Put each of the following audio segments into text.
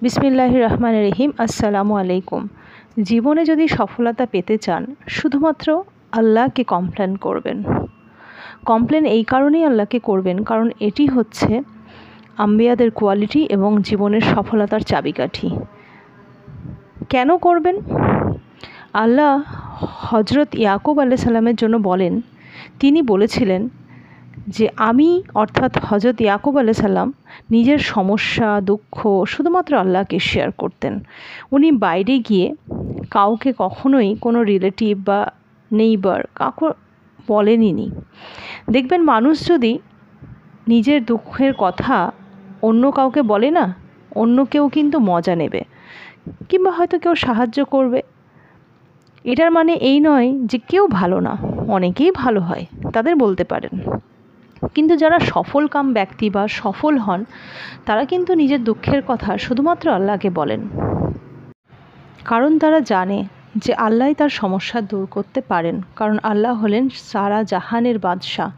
বিসমিল্লাহির রহমানির রহিম। আসসালামু আলাইকুম। জীবনে যদি সফলতা পেতে চান, শুধুমাত্র আল্লাহকে কমপ্লেন করবেন। কমপ্লেন এই কারণেই আল্লাহকে করবেন, কারণ এটি হচ্ছে আম্বিয়াদের কোয়ালিটি এবং জীবনের সফলতার চাবিকাঠি। কেন করবেন? আল্লাহ হজরত ইয়াকুব আলাইহিস সালামের জন্য বলেন, তিনি বলেছিলেন যে আমি অর্থাৎ হজরত ইয়াকুব আলাইহিস সালাম নিজের সমস্যা দুঃখ শুধুমাত্র আল্লাহকে শেয়ার করতেন। উনি বাইরে গিয়ে কাউকে কখনোই কোনো রিলেটিভ বা নেইবার কাউকে বলেনই। দেখবেন মানুষ যদি নিজের দুঃখের কথা অন্য কাউকে বলে না, অন্য কেউ কিন্তু মজা নেবে কিংবা হয়তো কেউ সাহায্য করবে। এটার মানে এই নয় যে কেউ ভালো না, অনেকেই ভালো হয়, তাদের বলতে পারেন। কিন্তু যারা সফলকাম ব্যক্তি বা সফল হন, তারা কিন্তু নিজের দুঃখের কথা শুধুমাত্র আল্লাহকে বলেন, কারণ তারা জানে যে আল্লাহই তার সমস্যা দূর করতে পারেন। কারণ আল্লাহ হলেন সারা জাহানের বাদশাহ।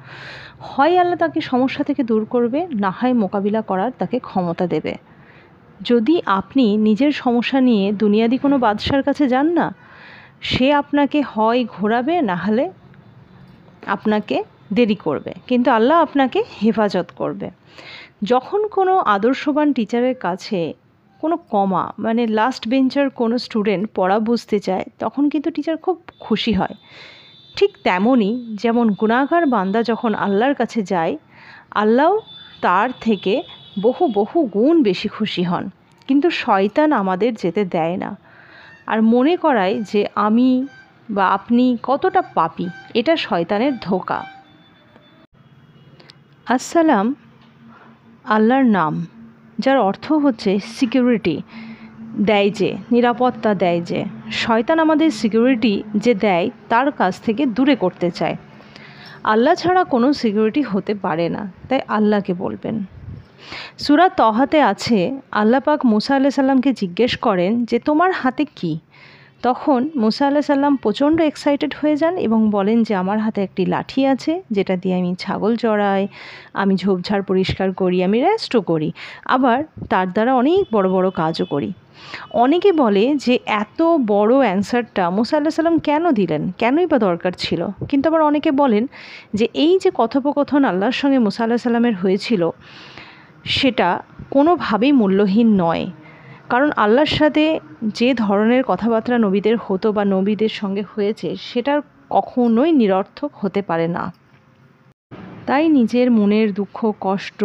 হয় আল্লাহ তাকে সমস্যা থেকে দূর করবে, না হয় মোকাবিলা করার তাকে ক্ষমতা দেবে। যদি আপনি নিজের সমস্যা নিয়ে দুনিয়াদি কোনো বাদশার কাছে যান না, সে আপনাকে হয় ঘোরাবে, না হলে আপনাকে দেরি করবে, কিন্তু আল্লাহ আপনাকে হেফাজত করবে। যখন কোনো আদর্শবান টিচারের কাছে কোনো কমা মানে লাস্ট বেঞ্চার কোনো স্টুডেন্ট পড়া বুঝতে চায়, তখন কিন্তু টিচার খুব খুশি হয়। ঠিক তেমনই যেমন গুনাহগার বান্দা যখন আল্লাহর কাছে যায়, আল্লাহও তার থেকে বহু বহু গুণ বেশি খুশি হন। কিন্তু শয়তান আমাদের যেতে দেয় না, আর মনে করায় যে আমি বা আপনি কতটা পাপী। এটা শয়তানের ধোঁকা। আসসালাম আল্লাহর নাম, যার অর্থ হচ্ছে সিকিউরিটি দেয়, যে নিরাপত্তা দেয়। যে শয়তান আমাদের সিকিউরিটি যে দেয়, তার কাছ থেকে দূরে করতে চায়। আল্লাহ ছাড়া কোনো সিকিউরিটি হতে পারে না, তাই আল্লাহকে বলবেন। সূরা তহাতে আছে, আল্লাহ পাক মুসা আলাইহিস সালামকে জিজ্ঞেস করেন যে তোমার হাতে কি? তখন মুসা আলাইহিস সালাম প্রচণ্ড এক্সাইটেড হয়ে যান এবং বলেন যে আমার হাতে একটি লাঠি আছে, যেটা দিয়ে আমি ছাগল চড়াই, আমি ঝোপঝাড় পরিষ্কার করি, আমি রেস্টও করি, আবার তার দ্বারা অনেক বড় বড় কাজও করি। অনেকে বলে যে এত বড় অ্যান্সারটা মুসা আলাইহিস সালাম কেন দিলেন, কেনই বা দরকার ছিল? কিন্তু আবার অনেকে বলেন যে এই যে কথোপকথন আল্লাহর সঙ্গে মুসা আলাইহিস সালামের হয়েছিল, সেটা কোনোভাবেই মূল্যহীন নয়। কারণ আল্লাহর সাথে যে ধরনের কথাবার্তা নবীদের হতো বা নবীদের সঙ্গে হয়েছে, সেটার কখনোই নিরর্থক হতে পারে না। তাই নিজের মনের দুঃখ কষ্ট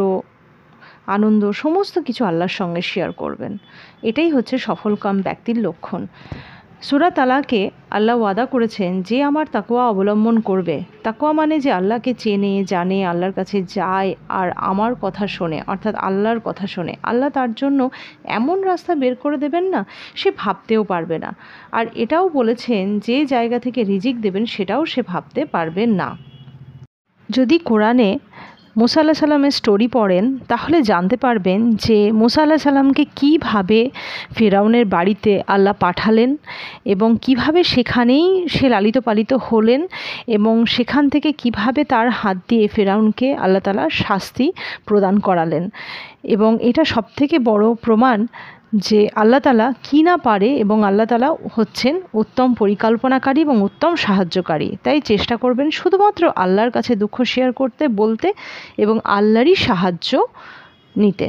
আনন্দ সমস্ত কিছু আল্লাহর সঙ্গে শেয়ার করবেন। এটাই হচ্ছে সফলকাম ব্যক্তির লক্ষণ। সূরা তালাকে আল্লাহ ওয়াদা করেছেন, যে আমার তাকওয়া অবলম্বন করবে। তাকওয়া মানে যে আল্লাহকে চেনে জানে, আল্লাহর কাছে যায় আর আমার কথা শোনে, অর্থাৎ আল্লাহর কথা শোনে, আল্লাহ তার জন্য এমন রাস্তা বের করে দেবেন না, সে ভাবতেও পারবে না। আর এটাও বলেছেন যে জায়গা থেকে রিজিক দেবেন, সেটাও সে ভাবতে পারবেন না। যদি কোরআনে মুসা আলাইহিস সালামের স্টোরি পড়েন, তাহলে জানতে পারবেন যে মুসা আলাইহিস সালামকে কীভাবে ফেরাউনের বাড়িতে আল্লাহ পাঠালেন এবং কিভাবে সেখানেই সে লালিত পালিত হলেন এবং সেখান থেকে কিভাবে তার হাত দিয়ে ফেরাউনকে আল্লাহ তাআলা শাস্তি প্রদান করালেন। এবং এটা সবথেকে বড় প্রমাণ যে আল্লাহ তাআলা কি না পারে, এবং আল্লাহ তাআলা হচ্ছেন উত্তম পরিকল্পনাকারী এবং উত্তম সাহায্যকারী। তাই চেষ্টা করবেন শুধুমাত্র আল্লাহর কাছে দুঃখ শেয়ার করতে, বলতে এবং আল্লাহরই সাহায্য নিতে।